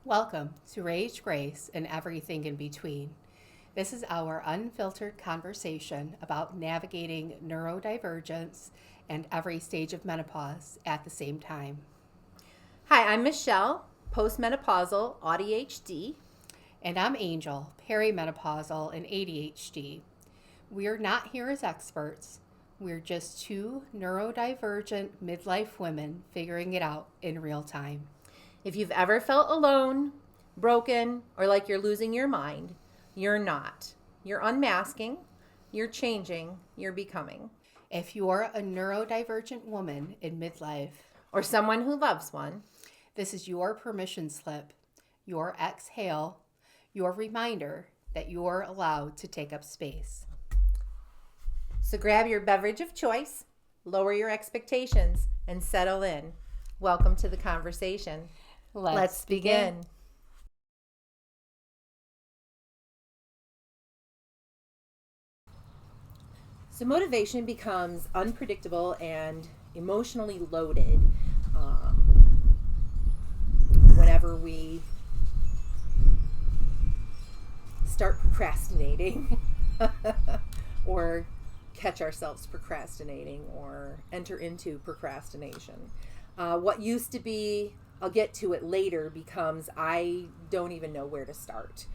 Welcome to Rage, Grace, and Everything in Between. This is our unfiltered conversation about navigating neurodivergence and every stage of menopause at the same time. Hi, I'm Michelle, postmenopausal ADHD. And I'm Angel, perimenopausal and ADHD. We're not here as experts. We're just two neurodivergent midlife women figuring it out in real time. If you've ever felt alone, broken, or like you're losing your mind, you're not. You're unmasking, you're changing, you're becoming. If you're a neurodivergent woman in midlife, or someone who loves one, this is your permission slip, your exhale, your reminder that you're allowed to take up space. So grab your beverage of choice, lower your expectations, and settle in. Welcome to the conversation. Let's begin. So motivation becomes unpredictable and emotionally loaded whenever we start procrastinating or catch ourselves procrastinating or enter into procrastination. What used to be, I'll get to it later, becomes I don't even know where to start.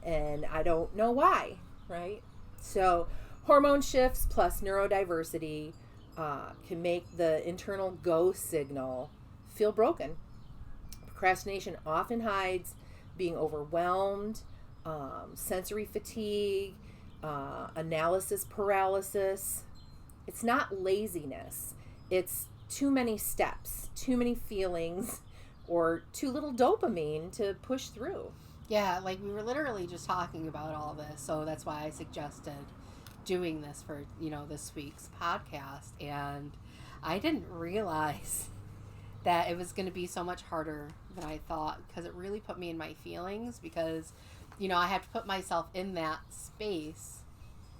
And I don't know why, right? So hormone shifts plus neurodiversity can make the internal go signal feel broken. Procrastination often hides being overwhelmed, sensory fatigue, analysis paralysis. It's not laziness. It's too many steps, too many feelings, or too little dopamine to push through. Yeah, like we were literally just talking about all this, so that's why I suggested doing this for, this week's podcast. And I didn't realize that it was going to be so much harder than I thought, because it really put me in my feelings, because, I have to put myself in that space,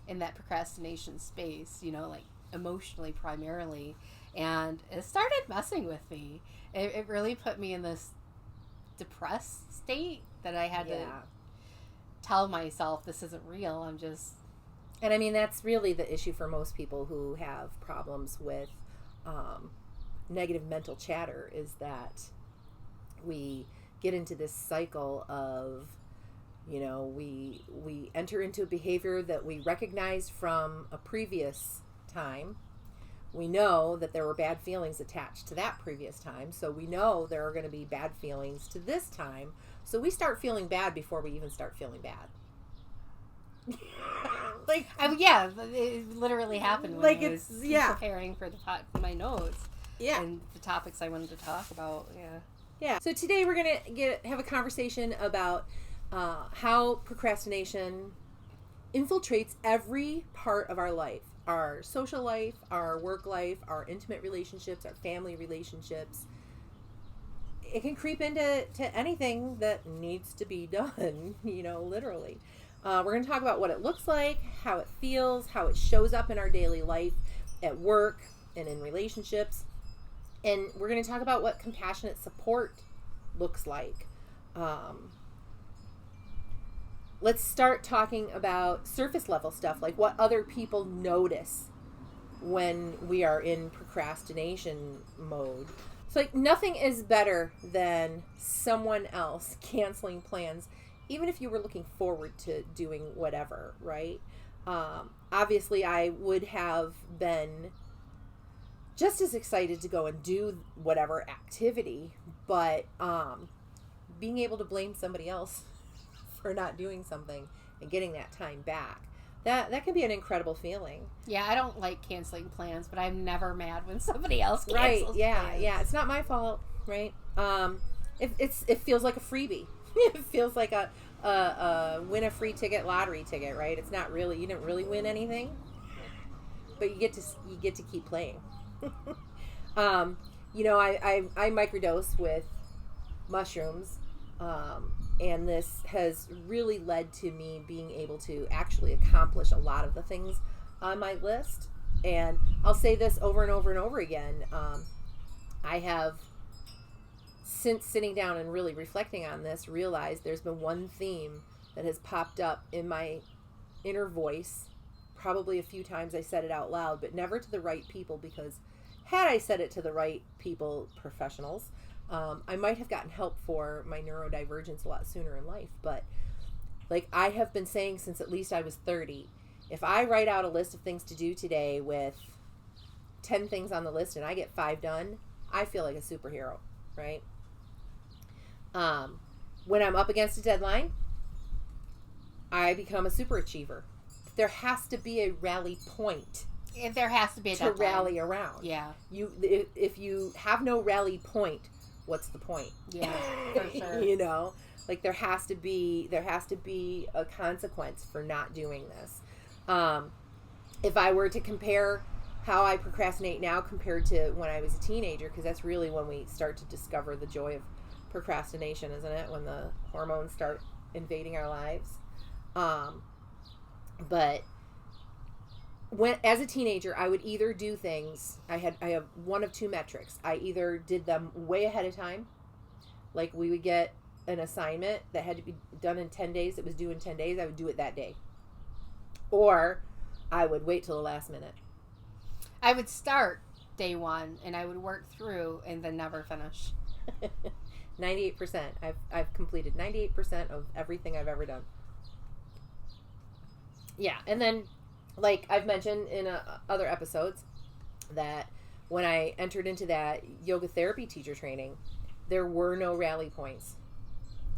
in that procrastination space, like emotionally primarily. And it started messing with me. It really put me in this depressed state that I had to tell myself this isn't real. And I mean, that's really the issue for most people who have problems with negative mental chatter, is that we get into this cycle of, we enter into a behavior that we recognize from a previous time. We know that there were bad feelings attached to that previous time, so we know there are going to be bad feelings to this time. So we start feeling bad before we even start feeling bad. It literally happened when I was preparing for my notes. Yeah. And the topics I wanted to talk about. Yeah. So today we're going to have a conversation about how procrastination infiltrates every part of our life. Our social life, our work life, our intimate relationships, our family relationships. It can creep into anything that needs to be done, literally. We're going to talk about what it looks like, how it feels, how it shows up in our daily life, at work, and in relationships. And we're going to talk about what compassionate support looks like. Let's start talking about surface level stuff, like what other people notice when we are in procrastination mode. So like nothing is better than someone else canceling plans, even if you were looking forward to doing whatever, right? Obviously, I would have been just as excited to go and do whatever activity, but being able to blame somebody else for not doing something and getting that time back, that can be an incredible feeling. Yeah, I don't like canceling plans, but I'm never mad when somebody else cancels plans. Yeah, it's not my fault, right? It feels like a freebie. It feels like a win a free ticket lottery ticket, right? It's not really, you didn't really win anything, but you get to keep playing. I microdose with mushrooms, and this has really led to me being able to actually accomplish a lot of the things on my list. And I'll say this over and over and over again. I have since sitting down and really reflecting on this, realized there's been one theme that has popped up in my inner voice. Probably a few times I said it out loud, but never to the right people, because had I said it to the right people, professionals, I might have gotten help for my neurodivergence a lot sooner in life. But like I have been saying since at least I was 30, if I write out a list of things to do today with 10 things on the list and I get 5 done, I feel like a superhero, right? When I'm up against a deadline, I become a super achiever. There has to be a rally point. There has to be a to deadline. Rally around. Yeah. If you have no rally point, what's the point? Yeah, for sure. You know, like there has to be a consequence for not doing this. If I were to compare how I procrastinate now compared to when I was a teenager, because that's really when we start to discover the joy of procrastination, isn't it? When the hormones start invading our lives. But when, as a teenager, I would either do things, I have one of two metrics. I either did them way ahead of time, like we would get an assignment that had to be done in 10 days, it was due in 10 days, I would do it that day. Or I would wait till the last minute. I would start day one and I would work through and then never finish. 98%. I've completed 98% of everything I've ever done. Yeah, and then, like I've mentioned in other episodes, that when I entered into that yoga therapy teacher training, there were no rally points.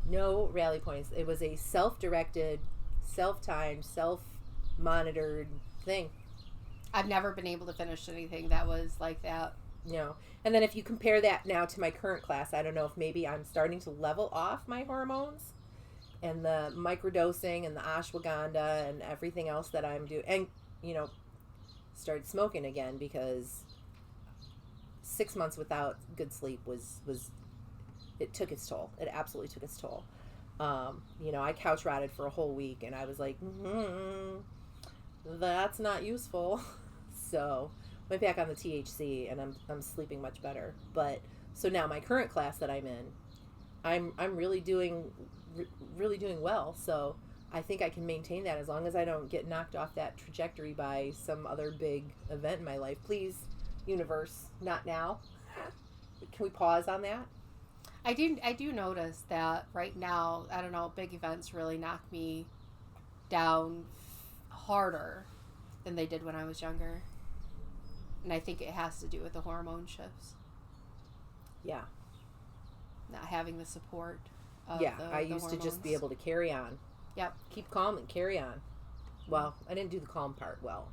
No rally points. It was a self-directed, self-timed, self-monitored thing. I've never been able to finish anything that was like that. No. And then if you compare that now to my current class, I don't know if maybe I'm starting to level off my hormones and the microdosing and the ashwagandha and everything else that I'm doing. And, you know, started smoking again because 6 months without good sleep was it took its toll. It absolutely took its toll. You know, I couch rotted for a whole week and I was like, that's not useful. So went back on the THC and I'm sleeping much better. But so now my current class that I'm in, I'm really doing well. So I think I can maintain that as long as I don't get knocked off that trajectory by some other big event in my life. Please, universe, not now. Can we pause on that? I do notice that right now, I don't know, big events really knock me down harder than they did when I was younger. And I think it has to do with the hormone shifts. Yeah. Not having the support of I used to just be able to carry on. Yep. Keep calm and carry on. Well, I didn't do the calm part well.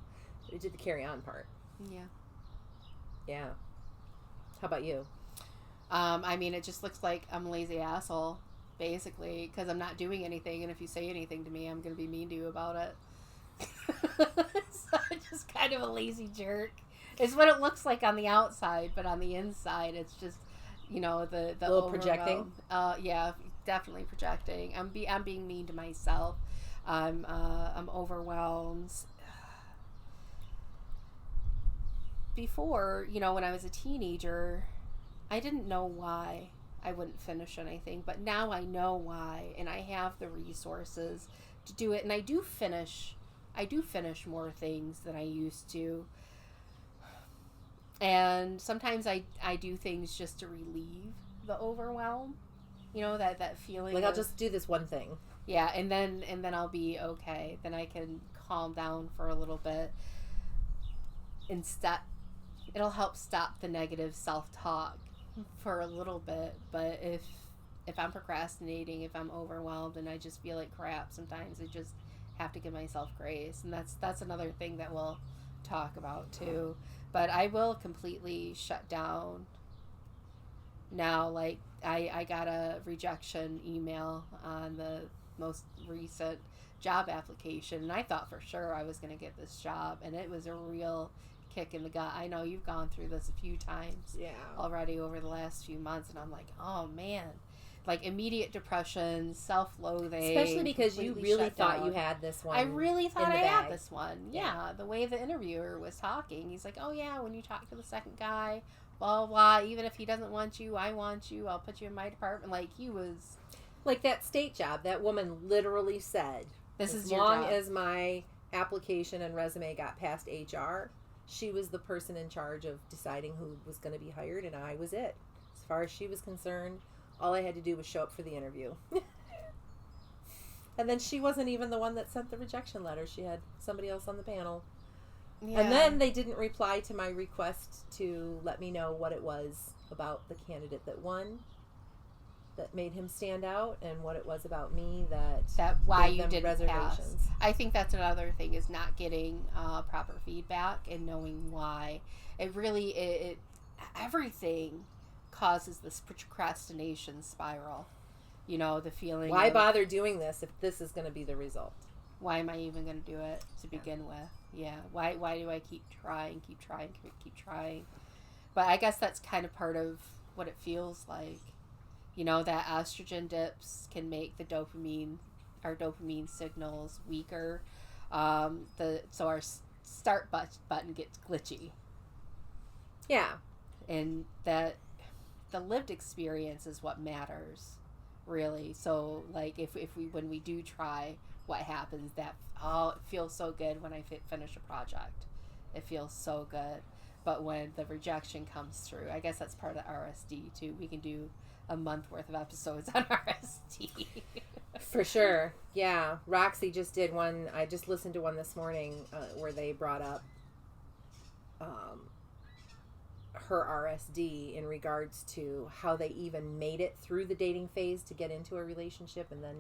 I did the carry on part. Yeah. Yeah. How about you? I mean, it just looks like I'm a lazy asshole, basically, because I'm not doing anything, and if you say anything to me, I'm going to be mean to you about it. So I'm just kind of a lazy jerk. It's what it looks like on the outside, but on the inside, it's just, you know, the a little projecting. Yeah, definitely projecting. I'm being mean to myself. I'm overwhelmed. Before, you know, when I was a teenager, I didn't know why I wouldn't finish anything, but now I know why, and I have the resources to do it, and I do finish more things than I used to. And sometimes I do things just to relieve the overwhelm, you know, that feeling. Like, I'll just do this one thing. Yeah, and then I'll be okay. Then I can calm down for a little bit. It'll help stop the negative self-talk for a little bit. But if I'm procrastinating, if I'm overwhelmed and I just feel like crap, sometimes I just have to give myself grace. And that's another thing that we'll talk about too. But I will completely shut down now. Like I got a rejection email on the most recent job application, and I thought for sure I was going to get this job, and it was a real kick in the gut. I know you've gone through this a few times already over the last few months, and I'm like, oh man, like immediate depression, self-loathing. Especially because you really thought you had this one. I really thought I had this one. Yeah, the way the interviewer was talking, he's like, oh yeah, when you talk to the second guy, blah, blah, even if he doesn't want you, I want you, I'll put you in my department. Like, he was... Like that state job, that woman literally said, This is as your long job. as my application and resume got past HR, she was the person in charge of deciding who was going to be hired, and I was it. As far as she was concerned, all I had to do was show up for the interview. And then she wasn't even the one that sent the rejection letter. She had somebody else on the panel. Yeah. And then they didn't reply to my request to let me know what it was about the candidate that won that made him stand out, and what it was about me that why gave you them didn't reservations. pass. I think that's another thing, is not getting proper feedback and knowing why. It really everything causes this procrastination spiral. You know, the feeling Why of, bother doing this if this is going to be the result? why am I even going to do it to begin with? Yeah. Why do I keep trying? But I guess that's kind of part of what it feels like. You know, that estrogen dips can make our dopamine signals weaker. So our start button gets glitchy. Yeah. And that the lived experience is what matters, really. So, like, when we do try, what happens? It feels so good when I finish a project. It feels so good. But when the rejection comes through, I guess that's part of RSD too. We can do a month worth of episodes on RSD. For sure. Yeah. Roxy just did one. I just listened to one this morning where they brought up her RSD in regards to how they even made it through the dating phase to get into a relationship and then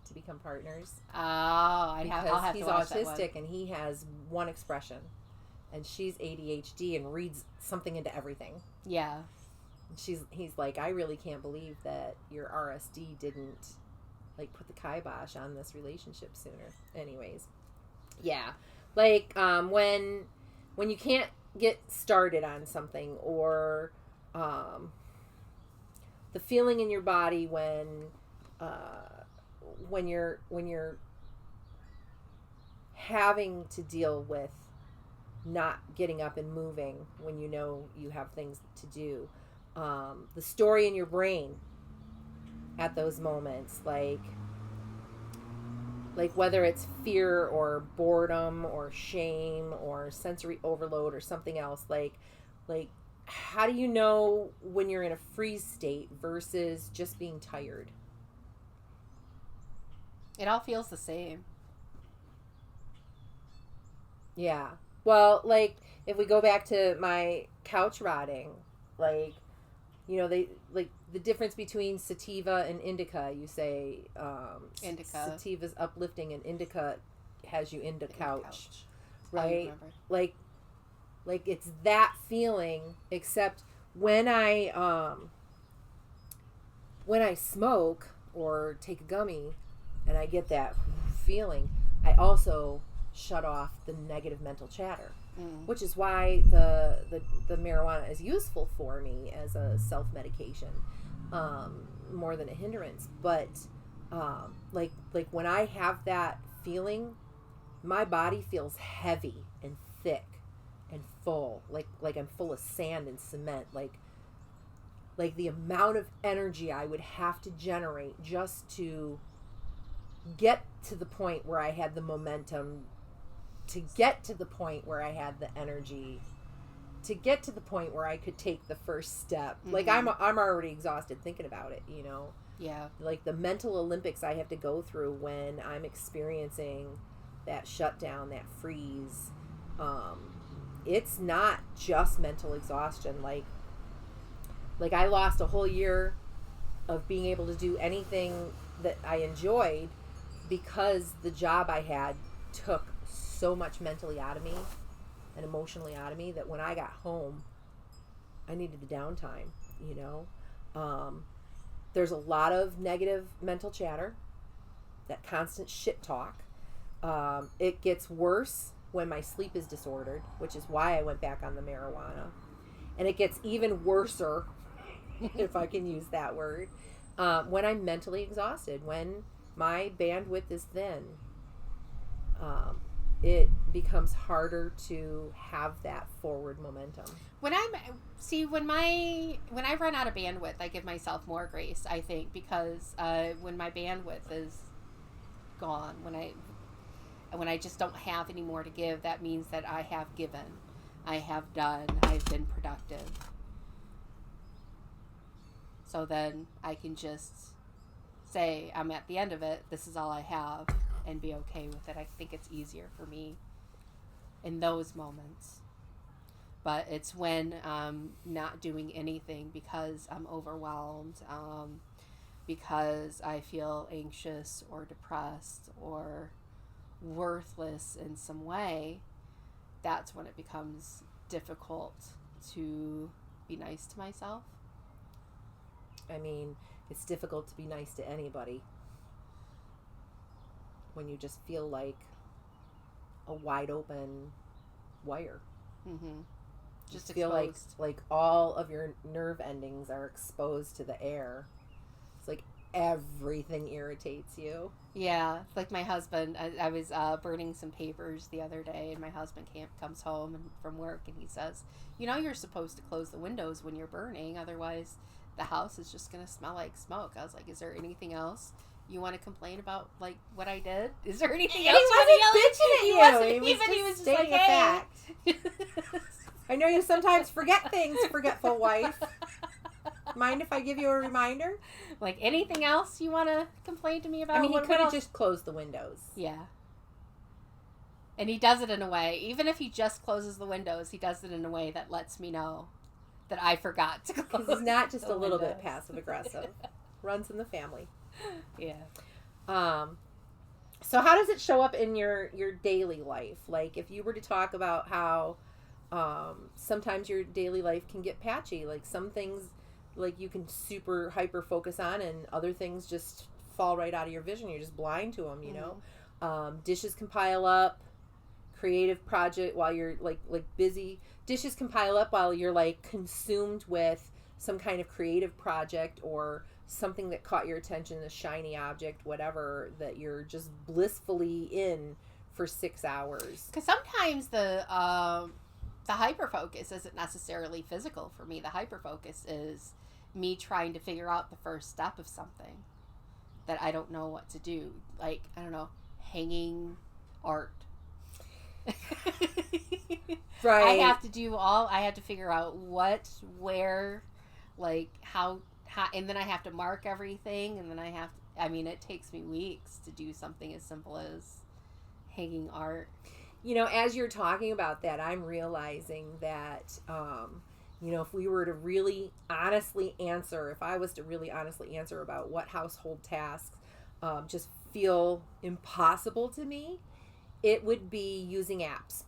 to become partners. Oh, I'll have he's to watch that one. autistic and he has one expression, and she's ADHD and reads something into everything. Yeah. He's like, I really can't believe that your RSD didn't like put the kibosh on this relationship sooner. Anyways, yeah, like when you can't get started on something, or the feeling in your body when you're having to deal with not getting up and moving when you know you have things to do. The story in your brain at those moments, like whether it's fear or boredom or shame or sensory overload or something else, like how do you know when you're in a freeze state versus just being tired? It all feels the same. Yeah. Well, like, if we go back to my couch rotting, like, you know, they, like, the difference between sativa and indica, you say, Indica. Sativa's uplifting and indica has you into couch. I Right? remember. Like it's that feeling, except when I smoke or take a gummy and I get that feeling, I also shut off the negative mental chatter, which is why the marijuana is useful for me as a self-medication, more than a hindrance. But like when I have that feeling, my body feels heavy and thick and full, like I'm full of sand and cement, like the amount of energy I would have to generate just to get to the point where I had the momentum, to get to the point where I had the energy, to get to the point where I could take the first step. Like I'm already exhausted thinking about it, you know? Yeah. Like the mental Olympics I have to go through when I'm experiencing that shutdown, that freeze. It's not just mental exhaustion. Like I lost a whole year of being able to do anything that I enjoyed because the job I had took so much mentally out of me and emotionally out of me that when I got home, I needed the downtime, you know? There's a lot of negative mental chatter, that constant shit talk. It gets worse when my sleep is disordered, which is why I went back on the marijuana. And it gets even worser, if I can use that word, when I'm mentally exhausted, when my bandwidth is thin. it becomes harder to have that forward momentum. When I run out of bandwidth, I give myself more grace, I think, because when my bandwidth is gone, when I just don't have any more to give, that means that I have given, I have done, I've been productive. So then I can just say, I'm at the end of it, this is all I have, and be okay with it. I think it's easier for me in those moments. But it's when I'm not doing anything because I'm overwhelmed, because I feel anxious or depressed or worthless in some way, that's when it becomes difficult to be nice to myself. I mean, it's difficult to be nice to anybody when you just feel like a wide open wire. Mm-hmm. Just feel like all of your nerve endings are exposed to the air. It's like everything irritates you. Yeah, like my husband, I was burning some papers the other day, and my husband comes home from work, and he says, you're supposed to close the windows when you're burning, otherwise the house is just going to smell like smoke. I was like, is there anything else you want to complain about, like what I did? Is there anything else? He wasn't bitching at you. He was just stating a fact. I know you sometimes forget things, forgetful wife. Mind if I give you a reminder? Like anything else you want to complain to me about? I mean, he could have just closed the windows. Yeah. And he does it in a way, even if he just closes the windows, he does it in a way that lets me know that I forgot to close. Because he's not just a little bit passive aggressive. Runs in the family. Yeah. So how does it show up in your daily life? Like if you were to talk about how sometimes your daily life can get patchy, like some things like you can super hyper focus on, and other things just fall right out of your vision. You're just blind to them, know. Dishes can pile up. Creative project while you're like busy. Dishes can pile up while you're like consumed with some kind of creative project or something that caught your attention, a shiny object, whatever, that you're just blissfully in for 6 hours. Because sometimes the hyper focus isn't necessarily physical for me. The hyper focus is me trying to figure out the first step of something that I don't know what to do. Like, I don't know, hanging art. Right. I have to figure out what, where, like how, and then I have to mark everything, and then it takes me weeks to do something as simple as hanging art. As you're talking about that, I'm realizing that, if we were to really honestly answer, if I was to really honestly answer about what household tasks just feel impossible to me, it would be using apps.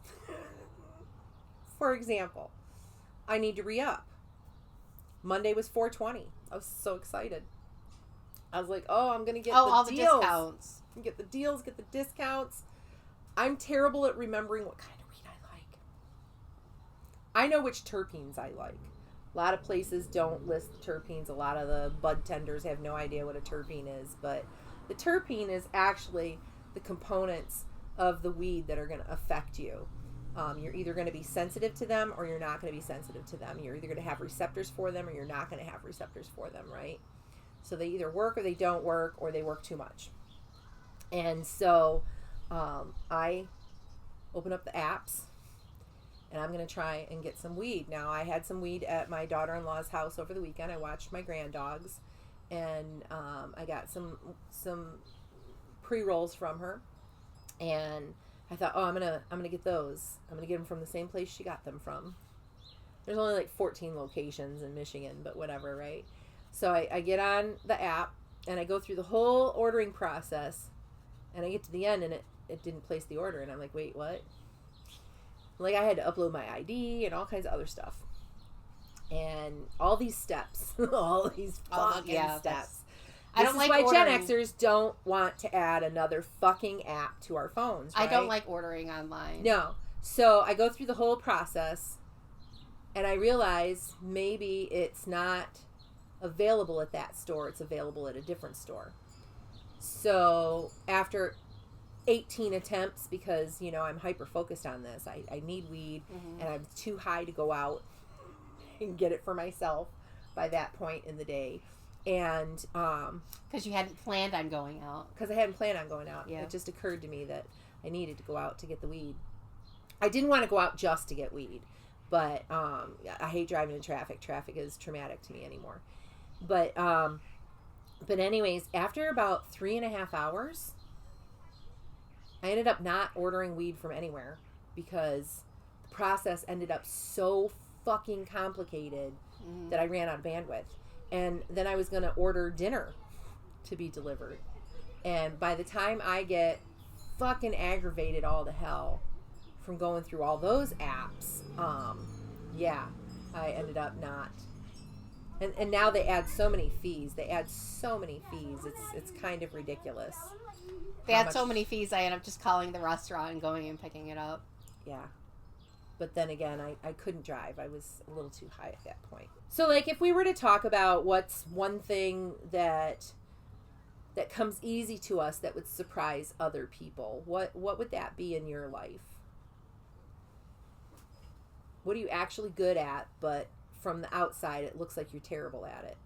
For example, I need to re-up. Monday was 4/20. I was so excited. I was like, I'm going to get all the the deals. Discounts. Get the deals, get the discounts. I'm terrible at remembering what kind of weed I like. I know which terpenes I like. A lot of places don't list terpenes. A lot of the bud tenders have no idea what a terpene is. But the terpene is actually the components of the weed that are going to affect you. You're either going to be sensitive to them or you're not going to be sensitive to them. You're either going to have receptors for them or you're not going to have receptors for them, right? So they either work or they don't work, or they work too much. And so I open up the apps and I'm going to try and get some weed. Now, I had some weed at my daughter-in-law's house over the weekend. I watched my granddogs, and I got some pre-rolls from her. And I thought, I'm gonna get those. I'm gonna get them from the same place she got them from. There's only like 14 locations in Michigan, but whatever, right? So I get on the app and I go through the whole ordering process, and I get to the end and it didn't place the order, and I'm like, wait, what? Like, I had to upload my ID and all kinds of other stuff, and all these steps, all these fucking steps. This is why Gen Xers don't want to add another fucking app to our phones, right? I don't like ordering online. No. So I go through the whole process, and I realize maybe it's not available at that store. It's available at a different store. So after 18 attempts because, you know, I'm hyper focused on this. I need weed, and I'm too high to go out and get it for myself by that point in the day. And because you hadn't planned on going out. Because I hadn't planned on going out. Yeah. It just occurred to me that I needed to go out to get the weed. I didn't want to go out just to get weed, but I hate driving in traffic. Traffic is traumatic to me anymore. But anyways, after about 3.5 hours, I ended up not ordering weed from anywhere because the process ended up so fucking complicated that I ran out of bandwidth. And then I was going to order dinner to be delivered. And by the time I get fucking aggravated all to hell from going through all those apps, I ended up not. And now they add so many fees. It's kind of ridiculous. They add so many fees, I end up just calling the restaurant and going and picking it up. Yeah. But then again, I couldn't drive. I was a little too high at that point. So, like, if we were to talk about what's one thing that comes easy to us that would surprise other people, what would that be in your life? What are you actually good at, but from the outside, it looks like you're terrible at it?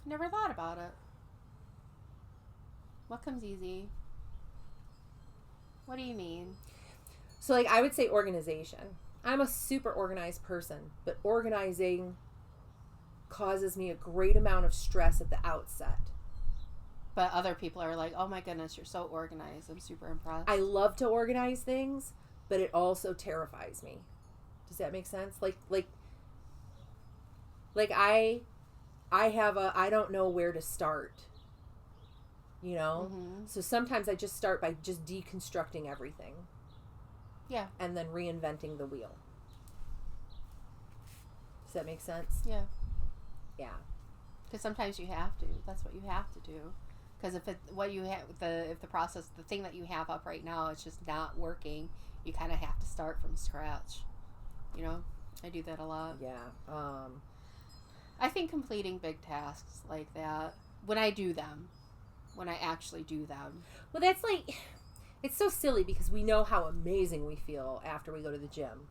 Never thought about it. What comes easy? What do you mean? So, like, I would say organization. I'm a super organized person, but organizing causes me a great amount of stress at the outset. But other people are like, oh my goodness, you're so organized. I'm super impressed. I love to organize things, but it also terrifies me. Does that make sense? Like I don't know where to start. You know? So sometimes I just start by just deconstructing everything. Yeah. And then reinventing the wheel. Does that make sense? Yeah. Yeah. Because sometimes you have to. That's what you have to do. Because if the thing that you have up right now is just not working, you kind of have to start from scratch. You know, I do that a lot. Yeah. I think completing big tasks like that, when I actually do them. Well, that's like, it's so silly because we know how amazing we feel after we go to the gym.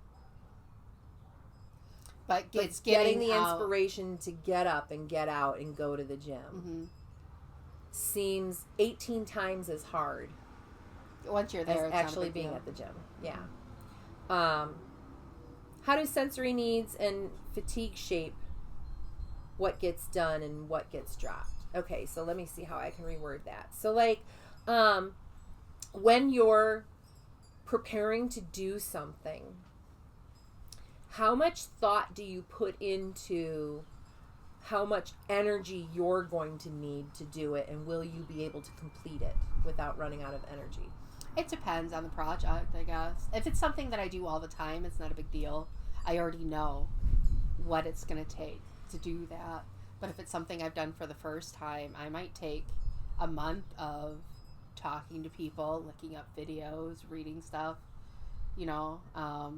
But it's getting the inspiration to get up and get out and go to the gym seems 18 times as hard once you're there as actually being at the gym. Yeah. How do sensory needs and fatigue shape what gets done and what gets dropped? Okay, so let me see how I can reword that. So, like, when you're preparing to do something, how much thought do you put into how much energy you're going to need to do it, and will you be able to complete it without running out of energy? It depends on the project, I guess. If it's something that I do all the time, it's not a big deal. I already know what it's going to take to do that. But if it's something I've done for the first time, I might take a month of talking to people, looking up videos, reading stuff, you know,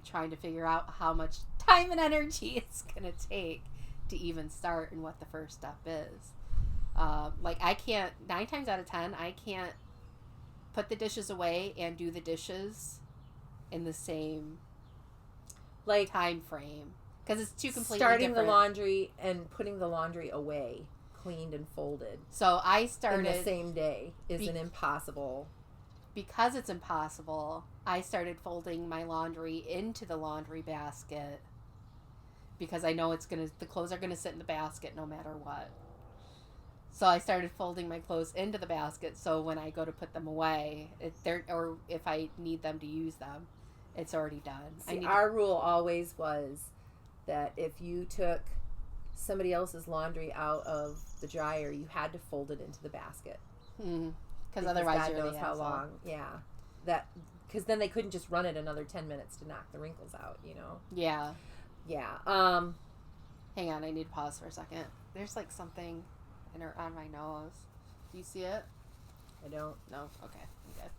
trying to figure out how much time and energy it's going to take to even start and what the first step is. Like, I can't, 9 times out of 10, I can't put the dishes away and do the dishes in the same like time frame. Because it's two completely starting different. the laundry and putting the laundry away, cleaned and folded. So I started in the same day is an impossible. Because it's impossible, I started folding my laundry into the laundry basket because I know the clothes are gonna sit in the basket no matter what. So I started folding my clothes into the basket so when I go to put them away, or if I need them to use them, it's already done. See, our rule always was that if you took somebody else's laundry out of the dryer, you had to fold it into the basket. Because otherwise God you're knows the how asshole. long. Yeah, because then they couldn't just run it another 10 minutes to knock the wrinkles out. You know. Yeah. Yeah. Hang on, I need to pause for a second. There's like something on my nose. Do you see it? I don't. No. Okay. I'm good.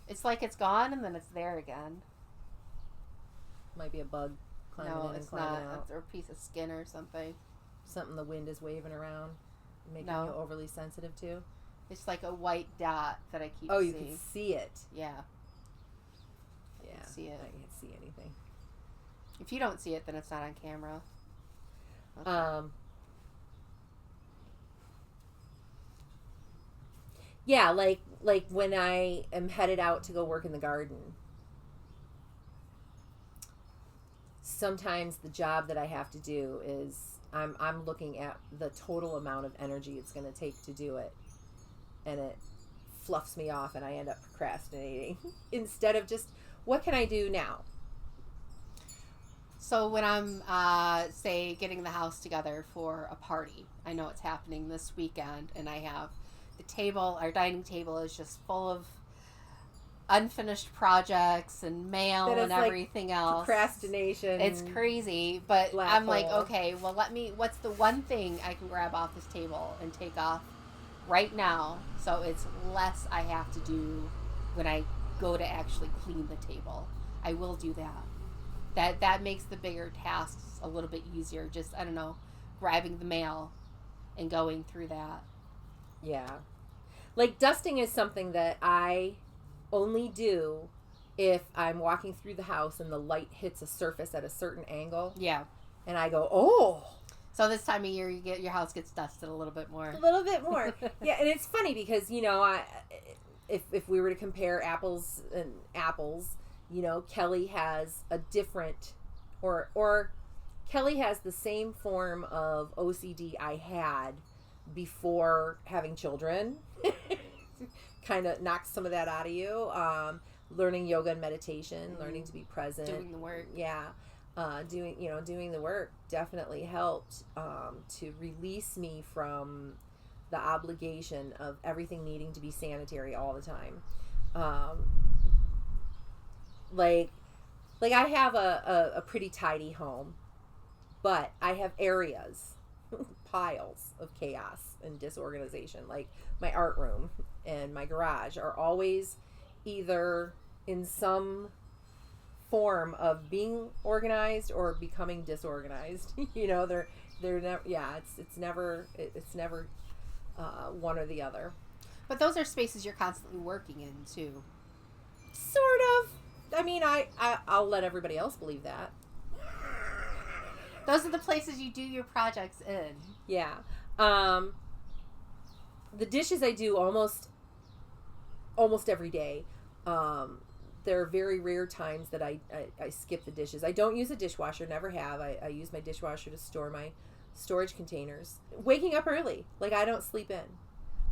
It's like it's gone and then it's there again. Might be a bug climbing in and climbing out. Or a piece of skin or something. Something the wind is waving around. making No. you overly sensitive to? It's like a white dot that I keep Oh, you seeing. can see it. Yeah. Yeah. can see it. I can't see anything. If you don't see it, then it's not on camera. Okay. Yeah, like when I am headed out to go work in the garden. Sometimes the job that I have to do is I'm looking at the total amount of energy it's going to take to do it, and it fluffs me off, and I end up procrastinating instead of just, what can I do now? So when I'm, say, getting the house together for a party, I know it's happening this weekend, and I have the table, our dining table is just full of unfinished projects and mail That is and like everything else. Procrastination. It's crazy, but Black I'm like, hole. okay, well, what's the one thing I can grab off this table and take off right now, so it's less I have to do when I go to actually clean the table. I will do that. That makes the bigger tasks a little bit easier. Just, I don't know, grabbing the mail and going through that. Yeah. Like, dusting is something that I only do if I'm walking through the house and the light hits a surface at a certain angle. Yeah. And I go, oh. So this time of year, your house gets dusted a little bit more. A little bit more. Yeah, and it's funny because, if we were to compare apples and apples, Kelly has a different, or Kelly has the same form of OCD I had before having children. Kind of knocks some of that out of you. Learning yoga and meditation, learning to be present, Doing the work. Yeah. Doing the work definitely helped to release me from the obligation of everything needing to be sanitary all the time. Like I have a pretty tidy home, but I have areas, piles of chaos and disorganization. Like my art room and my garage are always either in some form of being organized or becoming disorganized. They're never, it's never one or the other. But those are spaces you're constantly working in too. Sort of. I mean, I'll let everybody else believe that. Those are the places you do your projects in. Yeah. The dishes I do almost every day. There are very rare times that I skip the dishes. I don't use a dishwasher, never have. I use my dishwasher to store my storage containers. Waking up early. Like, I don't sleep in.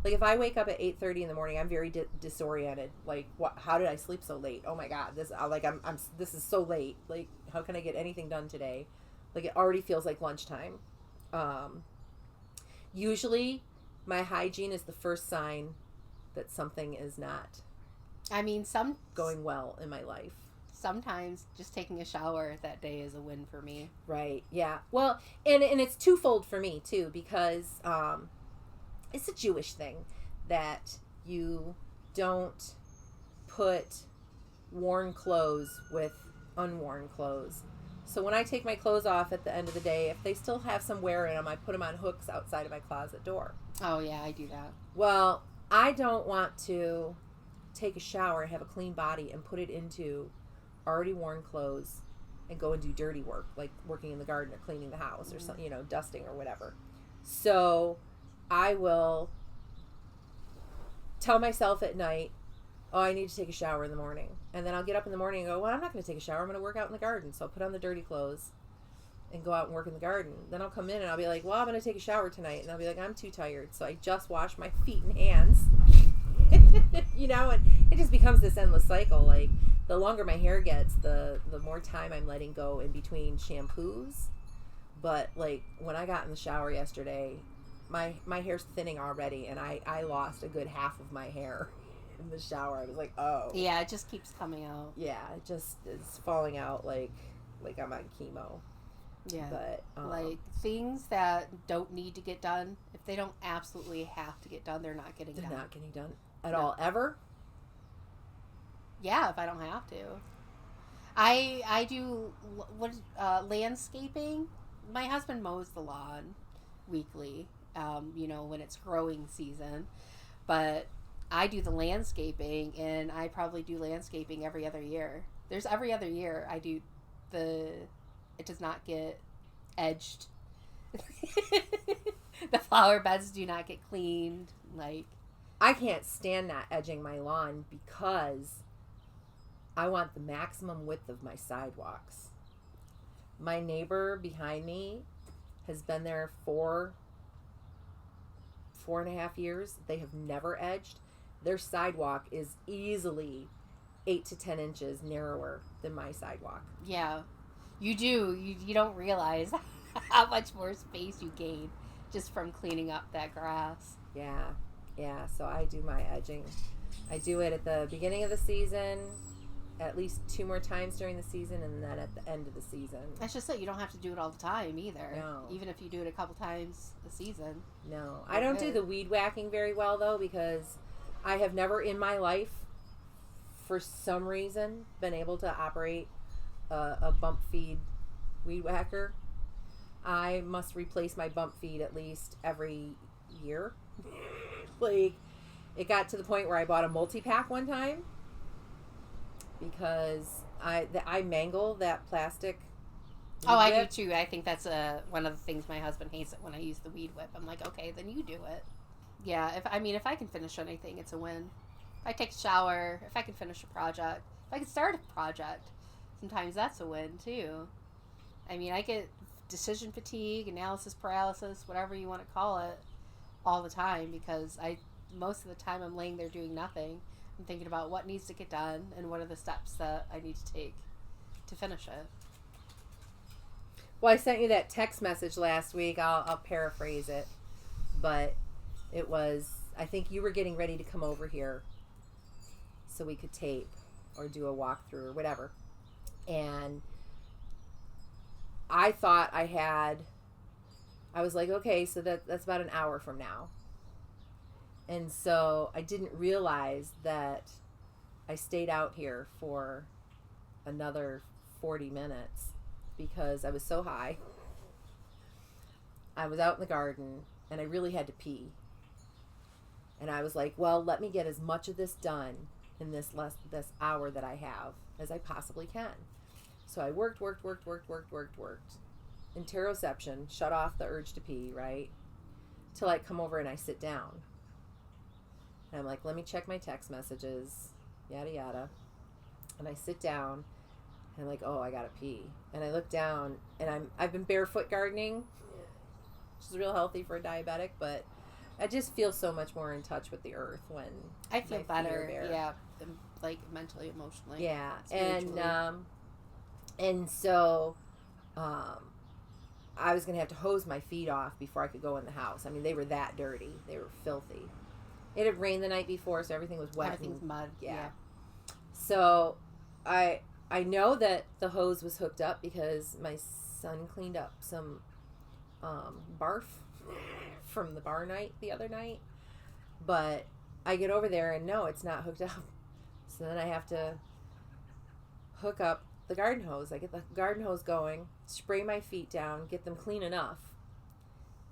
Like, if I wake up at 8:30 in the morning, I'm very disoriented. Like, how did I sleep so late? Oh my God, this is so late. Like, how can I get anything done today? Like, it already feels like lunchtime. Usually, my hygiene is the first sign that something is not going well in my life. Sometimes just taking a shower that day is a win for me. Right. Yeah. Well, and it's twofold for me too, because it's a Jewish thing that you don't put worn clothes with unworn clothes. So when I take my clothes off at the end of the day, if they still have some wear in them, I put them on hooks outside of my closet door. Oh yeah, I do that. Well, I don't want to take a shower and have a clean body and put it into already worn clothes and go and do dirty work, like working in the garden or cleaning the house or something, dusting or whatever. So I will tell myself at night, oh, I need to take a shower in the morning. And then I'll get up in the morning and go, well, I'm not going to take a shower. I'm going to work out in the garden. So I'll put on the dirty clothes and go out and work in the garden. Then I'll come in and I'll be like, well, I'm going to take a shower tonight. And I'll be like, I'm too tired. So I just wash my feet and hands. And it just becomes this endless cycle. Like, the longer my hair gets, the more time I'm letting go in between shampoos. But, like, when I got in the shower yesterday, my hair's thinning already, and I lost a good half of my hair in the shower. I was like, oh. Yeah, it just keeps coming out. Yeah, it just is falling out like I'm on chemo. Yeah. But like, things that don't need to get done, if they don't absolutely have to get done, they're not getting done. They're not getting done at all, ever? Yeah, if I don't have to. I do landscaping. My husband mows the lawn weekly, when it's growing season. But I do the landscaping, and I probably do landscaping every other year. There's every other year I do it does not get edged. The flower beds do not get cleaned. Like, I can't stand not edging my lawn because I want the maximum width of my sidewalks. My neighbor behind me has been there for 4.5 years. They have never edged. Their sidewalk is easily 8 to 10 inches narrower than my sidewalk. Yeah, you do. You don't realize how much more space you gain just from cleaning up that grass. Yeah. So I do my edging. I do it at the beginning of the season, at least 2 more times during the season, and then at the end of the season. That's just that you don't have to do it all the time either. No. Even if you do it a couple times a season. No. I don't do the weed whacking very well, though, because I have never in my life, for some reason, been able to operate a bump feed weed whacker. I must replace my bump feed at least every year. Like, it got to the point where I bought a multi-pack one time because I mangle that plastic. Oh, I do too. I think that's one of the things my husband hates it when I use the weed whip. I'm like, okay, then you do it. Yeah, if I can finish anything, it's a win. If I take a shower, if I can finish a project, if I can start a project, sometimes that's a win too. I mean, I get decision fatigue, analysis paralysis, whatever you want to call it, all the time because most of the time I'm laying there doing nothing. I'm thinking about what needs to get done and what are the steps that I need to take to finish it. Well, I sent you that text message last week. I'll paraphrase it, but it was, I think you were getting ready to come over here so we could tape or do a walkthrough or whatever. And I thought I was like, okay, so that's about an hour from now. And so I didn't realize that I stayed out here for another 40 minutes because I was so high. I was out in the garden and I really had to pee. And I was like, well, let me get as much of this done in this hour that I have as I possibly can. So I worked. Interoception, shut off the urge to pee, right? Till I come over and I sit down. And I'm like, let me check my text messages, yada yada. And I sit down and I'm like, oh, I gotta pee. And I look down and I've been barefoot gardening, which is real healthy for a diabetic, but I just feel so much more in touch with the earth when I feel better, yeah, like mentally, emotionally. Yeah, and so I was gonna have to hose my feet off before I could go in the house. I mean, they were that dirty; they were filthy. It had rained the night before, so everything was wet. Everything's mud. Yeah. So I know that the hose was hooked up because my son cleaned up some barf from the bar night the other night. But I get over there and no, it's not hooked up. So then I have to hook up the garden hose. I get the garden hose going, spray my feet down, get them clean enough,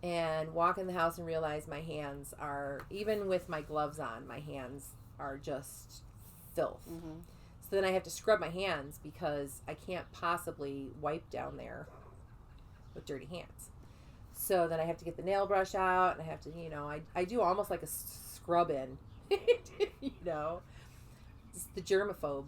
and walk in the house and realize my hands are, even with my gloves on, my hands are just filth. Mm-hmm. So then I have to scrub my hands because I can't possibly wipe down there with dirty hands. So then I have to get the nail brush out, and I have to, I do almost like a scrub in, it's the germaphobe.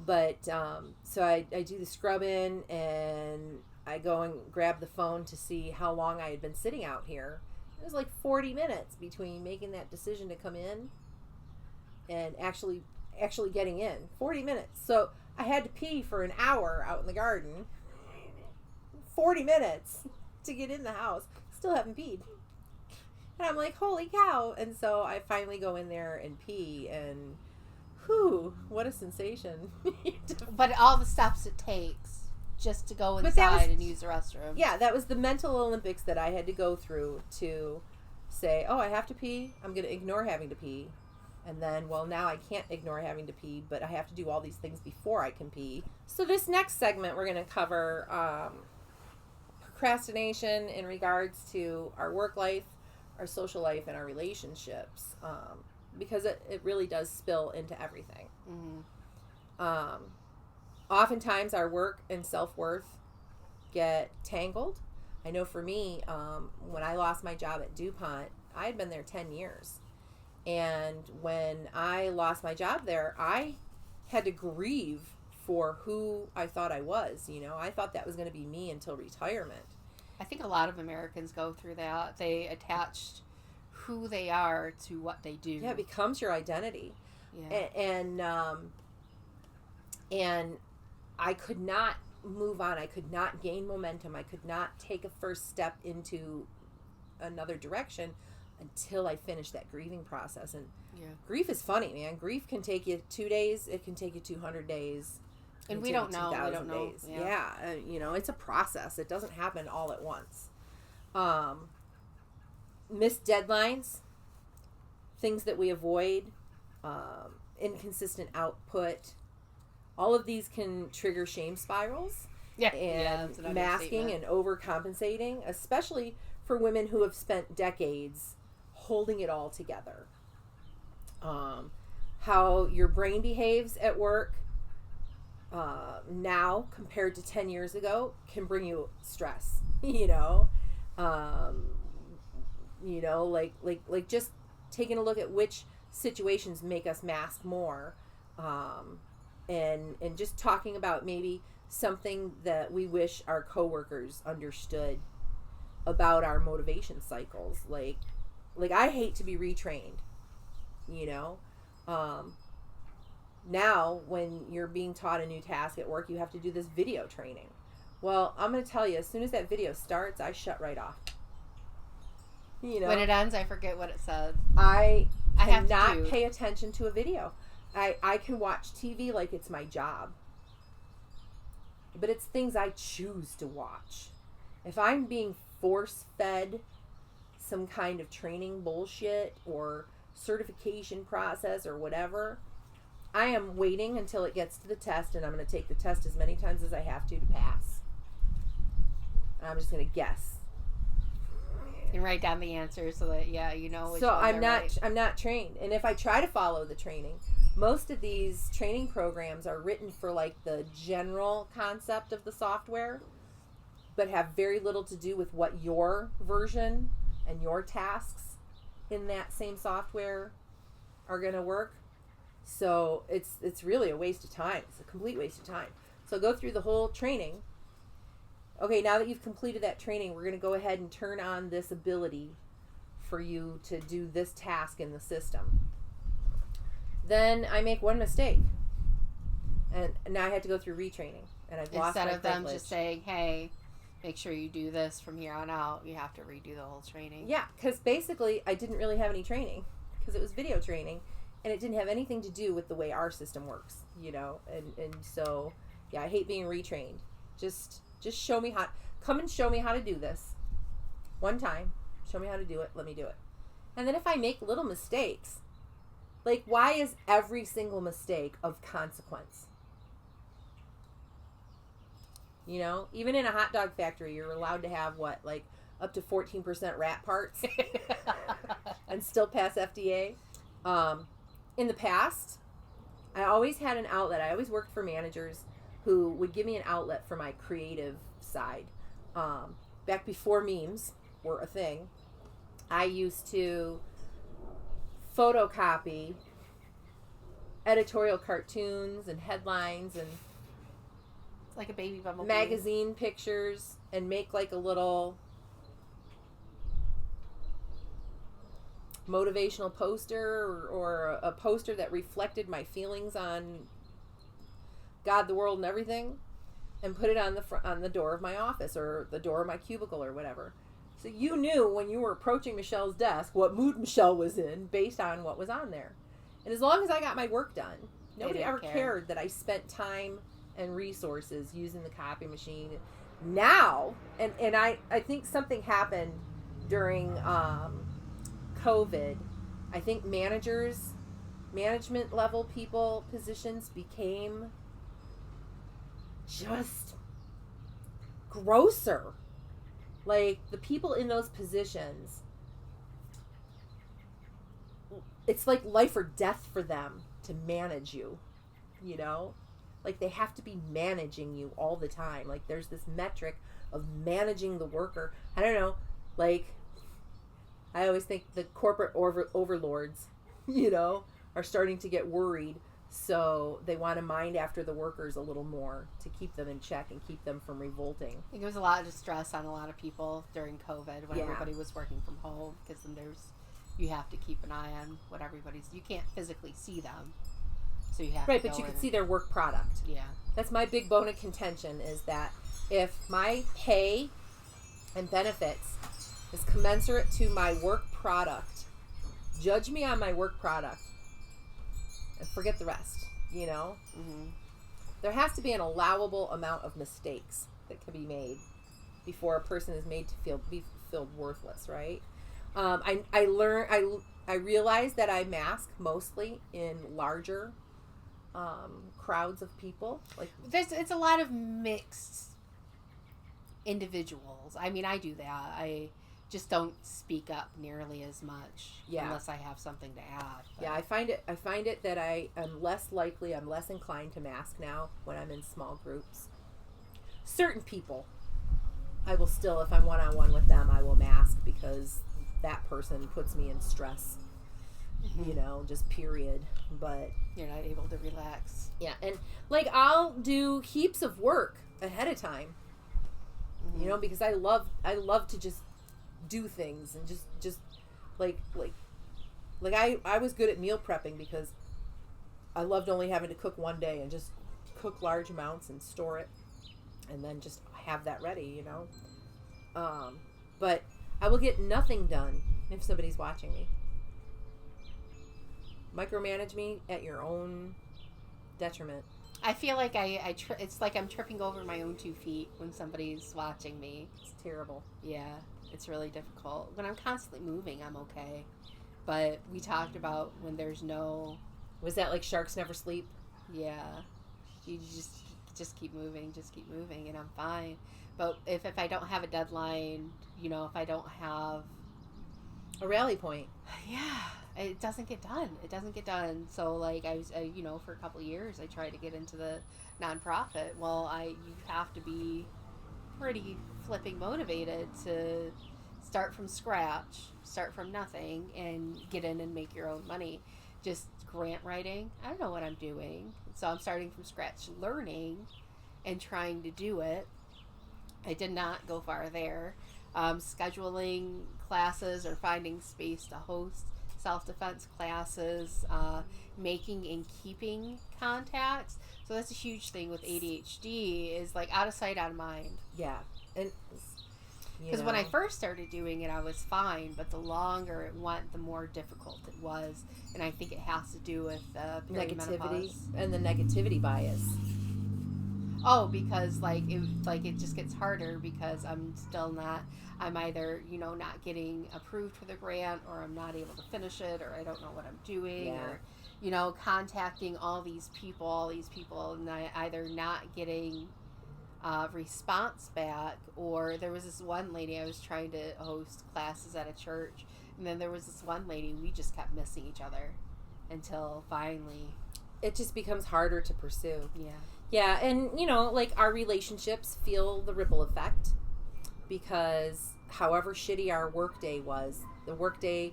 But, so I do the scrub in, and I go and grab the phone to see how long I had been sitting out here. It was like 40 minutes between making that decision to come in and actually getting in. 40 minutes. So I had to pee for an hour out in the garden. 40 minutes to get in the house. Still haven't peed. And I'm like, holy cow. And so I finally go in there and pee, and whew, what a sensation. But all the steps it takes just to go inside and use the restroom. Yeah, that was the mental Olympics that I had to go through to say, oh, I have to pee. I'm going to ignore having to pee. And then, well, now I can't ignore having to pee, but I have to do all these things before I can pee. So this next segment, we're going to cover procrastination in regards to our work life, our social life and our relationships, because it really does spill into everything. Oftentimes our work and self-worth get tangled. I know for me, when I lost my job at DuPont, I had been there 10 years. And when I lost my job there, I had to grieve for who I thought I was. I thought that was going to be me until retirement. I think a lot of Americans go through that. They attach who they are to what they do. Yeah, it becomes your identity. Yeah. And I could not move on. I could not gain momentum. I could not take a first step into another direction until I finished that grieving process. And grief is funny, man. Grief can take you 2 days. It can take you 200 days. And we don't know. We don't know. Days. Yeah. It's a process. It doesn't happen all at once. Missed deadlines, things that we avoid, inconsistent output, all of these can trigger shame spirals and masking and overcompensating, especially for women who have spent decades holding it all together. How your brain behaves at work now compared to 10 years ago can bring you stress, like just taking a look at which situations make us mask more, and just talking about maybe something that we wish our coworkers understood about our motivation cycles. Like I hate to be retrained, now when you're being taught a new task at work, you have to do this video training. Well, I'm going to tell you, as soon as that video starts, I shut right off. When it ends, I forget what it said. I cannot pay attention to a video. I can watch TV like it's my job. But it's things I choose to watch. If I'm being force-fed some kind of training bullshit or certification process or whatever, I am waiting until it gets to the test, and I'm going to take the test as many times as I have to pass. And I'm just going to guess. And write down the answer so that So I'm not trained. And if I try to follow the training, most of these training programs are written for like the general concept of the software, but have very little to do with what your version and your tasks in that same software are going to work. So it's really a waste of time. It's a complete waste of time. So go through the whole training. Okay, now that you've completed that training, we're going to go ahead and turn on this ability for you to do this task in the system. Then I make one mistake, and now I have to go through retraining, and I've lost my privilege. Instead of them just saying, hey, make sure you do this from here on out, you have to redo the whole training. Yeah, because basically I didn't really have any training, because it was video training, and it didn't have anything to do with the way our system works, and so, yeah, I hate being retrained. Just show me come and show me how to do this. One time, show me how to do it, let me do it. And then if I make little mistakes, like, why is every single mistake of consequence? Even in a hot dog factory, you're allowed to have up to 14% rat parts and still pass FDA. In the past, I always had an outlet. I always worked for managers who would give me an outlet for my creative side. Back before memes were a thing, I used to photocopy editorial cartoons and headlines and it's like a baby bumblebee magazine pictures and make like a little motivational poster or a poster that reflected my feelings on God, the world, and everything, and put it on the door of my office or the door of my cubicle or whatever. So you knew when you were approaching Michelle's desk what mood Michelle was in based on what was on there. And as long as I got my work done, nobody ever cared that I spent time and resources using the copy machine. Now, and I think something happened during COVID. I think management level people positions became just grosser. Like, the people in those positions it's like life or death for them to manage you, you know? Like they have to be managing you all the time. Like there's this metric of managing the worker. I don't know, like I always think the corporate overlords, you know, are starting to get worried. So they want to mind after the workers a little more to keep them in check and keep them from revolting. I think it was a lot of stress on a lot of people during COVID when Yeah. everybody was working from home, because then you have to keep an eye on what you can't physically see them. So you have Right, to but you go can in see their work product. Yeah. That's my big bone of contention, is that if my pay and benefits is commensurate to my work product, judge me on my work product and forget the rest, you know? Mm-hmm. There has to be an allowable amount of mistakes that can be made before a person is made to be feel worthless, right? I realized that I mask mostly in larger crowds of people. Like It's a lot of mixed individuals. I mean, I do that. I just don't speak up nearly as much unless I have something to add. But. Yeah, I find it that I'm less inclined to mask now when I'm in small groups. Certain people, I will still, if I'm one-on-one with them, I will mask because that person puts me in stress. Mm-hmm. You know, just period. But you're not able to relax. Yeah, and like I'll do heaps of work ahead of time. Mm-hmm. You know, because I love to just do things and just like I was good at meal prepping because I loved only having to cook one day and just cook large amounts and store it and then just have that ready, you know. But I will get nothing done if somebody's watching me. Micromanage me at your own detriment. I feel like it's like I'm tripping over my own 2 feet when somebody's watching me. It's terrible. Yeah, it's really difficult. When I'm constantly moving, I'm okay. But we talked about when there's no... Was that like sharks never sleep? Yeah. You just keep moving, and I'm fine. But if I don't have a deadline, you know, if I don't have... A rally point. Yeah. It doesn't get done. So, like, I you know, for a couple of years, I tried to get into the nonprofit. Well, you have to be pretty flipping motivated to start from scratch, start from nothing, and get in and make your own money. Just grant writing, I don't know what I'm doing. So I'm starting from scratch, learning and trying to do it. I did not go far there. Scheduling classes or finding space to host self-defense classes, making and keeping contacts. So that's a huge thing with ADHD, is like out of sight, out of mind. Yeah. And because when I first started doing it, I was fine, but the longer it went, the more difficult it was. And I think it has to do with negativity and the negativity bias. Oh, because it just gets harder because I'm either, you know, not getting approved for the grant, or I'm not able to finish it, or I don't know what I'm doing, or, you know, contacting all these people, and I either not getting response back, or there was this one lady, I was trying to host classes at a church, and then there was this one lady, we just kept missing each other until finally it just becomes harder to pursue. Yeah, and you know, like our relationships feel the ripple effect, because however shitty our workday was, the workday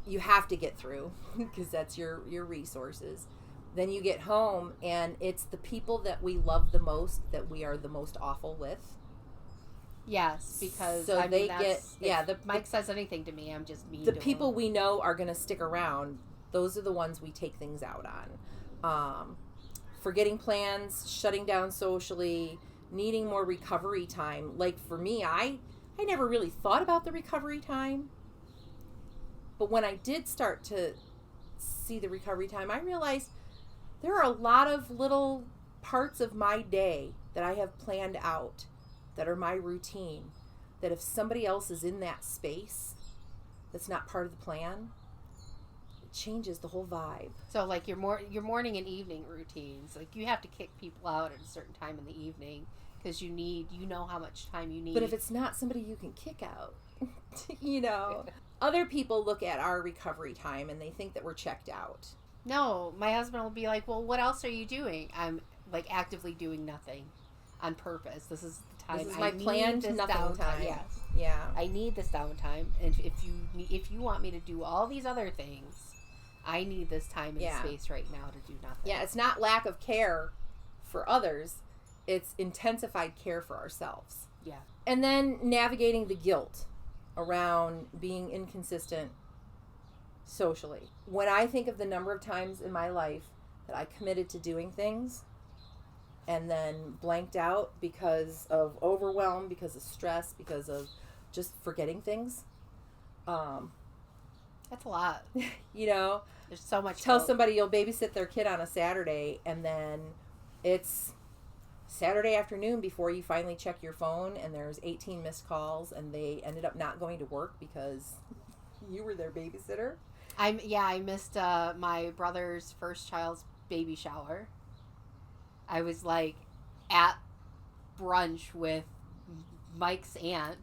you have to get through because that's your resources. Then you get home and it's the people that we love the most that we are the most awful with. Yes, because so they Mike says anything to me, I'm just mean. The people we know are going to stick around. Those are the ones we take things out on. Forgetting plans, shutting down socially, needing more recovery time. Like for me, I never really thought about the recovery time. But when I did start to see the recovery time, I realized there are a lot of little parts of my day that I have planned out that are my routine, that if somebody else is in that space that's not part of the plan, it changes the whole vibe. So like your morning and evening routines, like you have to kick people out at a certain time in the evening because you know how much time you need. But if it's not somebody you can kick out, you know, other people look at our recovery time and they think that we're checked out. No, my husband will be like, well, what else are you doing? I'm like actively doing nothing on purpose. This is the time. This is my planned nothing time. Yes. Yeah. I need this downtime. And if you want me to do all these other things, I need this time and space right now to do nothing. Yeah, it's not lack of care for others. It's intensified care for ourselves. Yeah. And then navigating the guilt around being inconsistent socially. When I think of the number of times in my life that I committed to doing things and then blanked out because of overwhelm, because of stress, because of just forgetting things. That's a lot. You know, there's so much. Tell somebody you'll babysit their kid on a Saturday, and then it's Saturday afternoon before you finally check your phone, and there's 18 missed calls, and they ended up not going to work because you were their babysitter. I missed my brother's first child's baby shower. I was like at brunch with Mike's aunt.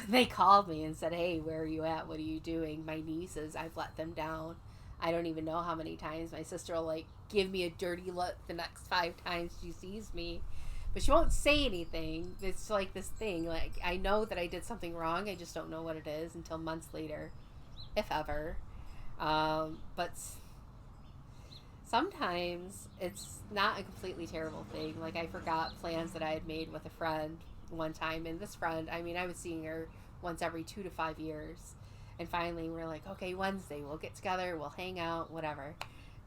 They called me and said, hey, where are you at? What are you doing? My nieces, I've let them down. I don't even know how many times. My sister will like give me a dirty look the next 5 times she sees me. But she won't say anything. It's like this thing. Like, I know that I did something wrong. I just don't know what it is until months later, if ever. But sometimes it's not a completely terrible thing. Like, I forgot plans that I had made with a friend one time. And this friend, I mean, I was seeing her once every 2 to 5 years. And finally, we're like, okay, Wednesday, we'll get together, we'll hang out, whatever.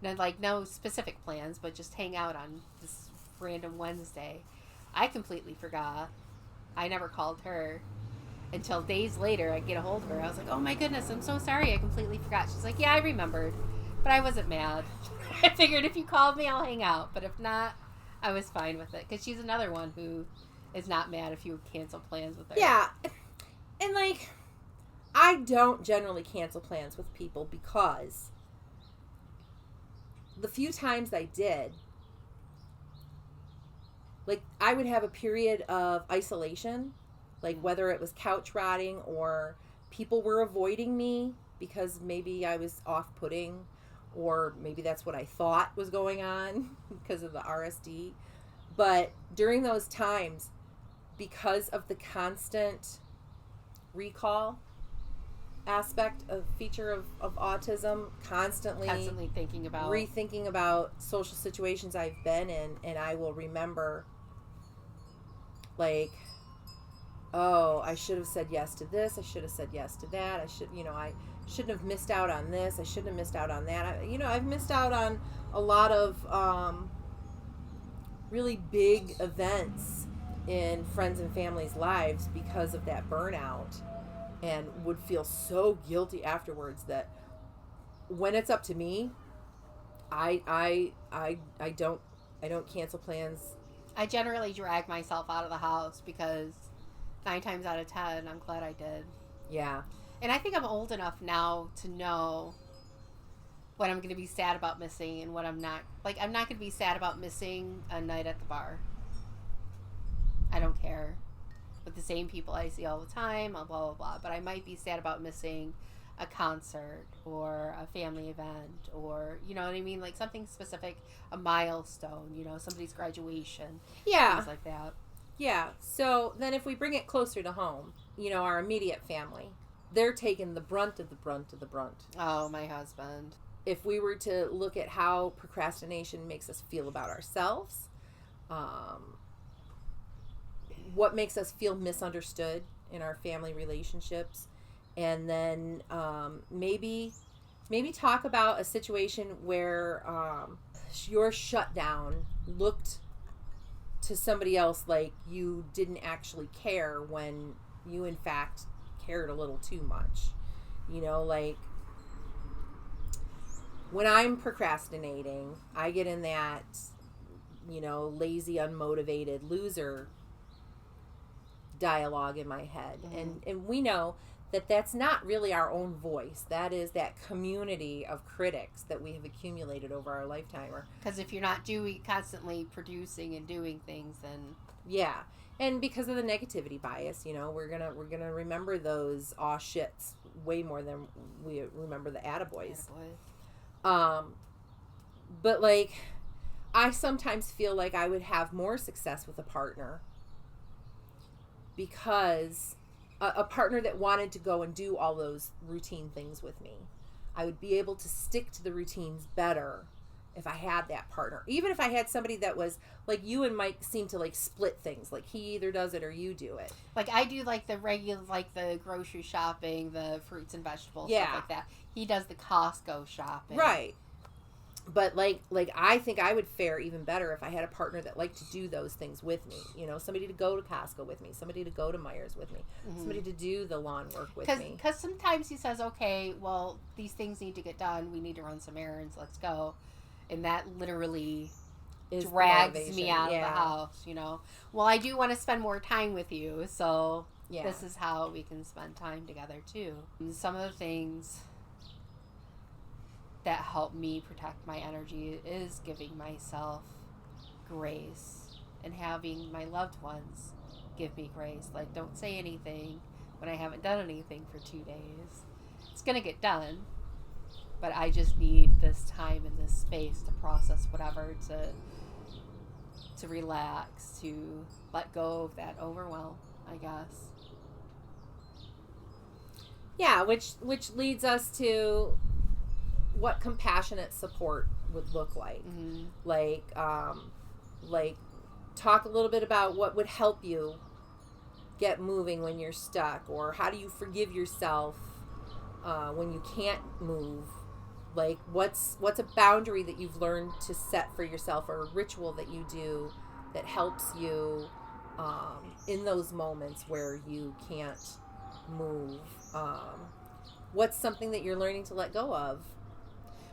And like, no specific plans, but just hang out on this random Wednesday. I completely forgot. I never called her until days later. I get a hold of her. I was like, oh my goodness, I'm so sorry. I completely forgot. She's like, yeah, I remembered, but I wasn't mad. I figured if you called me, I'll hang out. But if not, I was fine with it. Because she's another one who is not mad if you cancel plans with her. Yeah. And like, I don't generally cancel plans with people because the few times I did, like, I would have a period of isolation, like whether it was couch rotting or people were avoiding me because maybe I was off-putting, or maybe that's what I thought was going on because of the RSD. But during those times, because of the constant recall aspect of feature of autism, constantly thinking about rethinking about social situations I've been in, and I will remember like, oh, I should have said yes to this, I should have said yes to that, I shouldn't have missed out on this, I shouldn't have missed out on that. I've missed out on a lot of really big events in friends and families' lives because of that burnout. And would feel so guilty afterwards that when it's up to me, I don't cancel plans. I generally drag myself out of the house because 9 times out of 10, I'm glad I did. Yeah. And I think I'm old enough now to know what I'm going to be sad about missing and what I'm not. Like, I'm not going to be sad about missing a night at the bar. I don't care. With the same people I see all the time, blah, blah, blah. But I might be sad about missing a concert or a family event, or, you know what I mean? Like something specific, a milestone, somebody's graduation. Yeah. Things like that. Yeah. So then if we bring it closer to home, our immediate family, they're taking the brunt of the brunt of the brunt. Oh, my husband. If we were to look at how procrastination makes us feel about ourselves, what makes us feel misunderstood in our family relationships, and then maybe talk about a situation where your shutdown looked to somebody else like you didn't actually care when you in fact cared a little too much. Like when I'm procrastinating, I get in that lazy, unmotivated loser dialogue in my head. Mm-hmm. And we know that's not really our own voice. That is that community of critics that we have accumulated over our lifetime. Because if you're not constantly producing and doing things, then yeah, and because of the negativity bias, we're gonna remember those aw shits way more than we remember the attaboys. But like, I sometimes feel like I would have more success with a partner because a partner that wanted to go and do all those routine things with me. I would be able to stick to the routines better if I had that partner. Even if I had somebody that was like, you and Mike seem to like split things. Like he either does it or you do it. Like I do like the regular, like the grocery shopping, the fruits and vegetables, stuff like that. He does the Costco shopping. Right. But like I think I would fare even better if I had a partner that liked to do those things with me. Somebody to go to Costco with me, somebody to go to Meijer's with me, somebody to do the lawn work with me. Because sometimes he says, okay, well, these things need to get done. We need to run some errands. Let's go. And that literally drags me out of the house, Well, I do want to spend more time with you, so this is how we can spend time together, too. And some of the things that help me protect my energy is giving myself grace and having my loved ones give me grace. Like, don't say anything when I haven't done anything for 2 days. It's going to get done, but I just need this time and this space to process whatever, to relax, to let go of that overwhelm, I guess. Yeah, which leads us to what compassionate support would look like. Like talk a little bit about what would help you get moving when you're stuck, or how do you forgive yourself when you can't move. Like what's a boundary that you've learned to set for yourself, or a ritual that you do that helps you in those moments where you can't move. What's something that you're learning to let go of?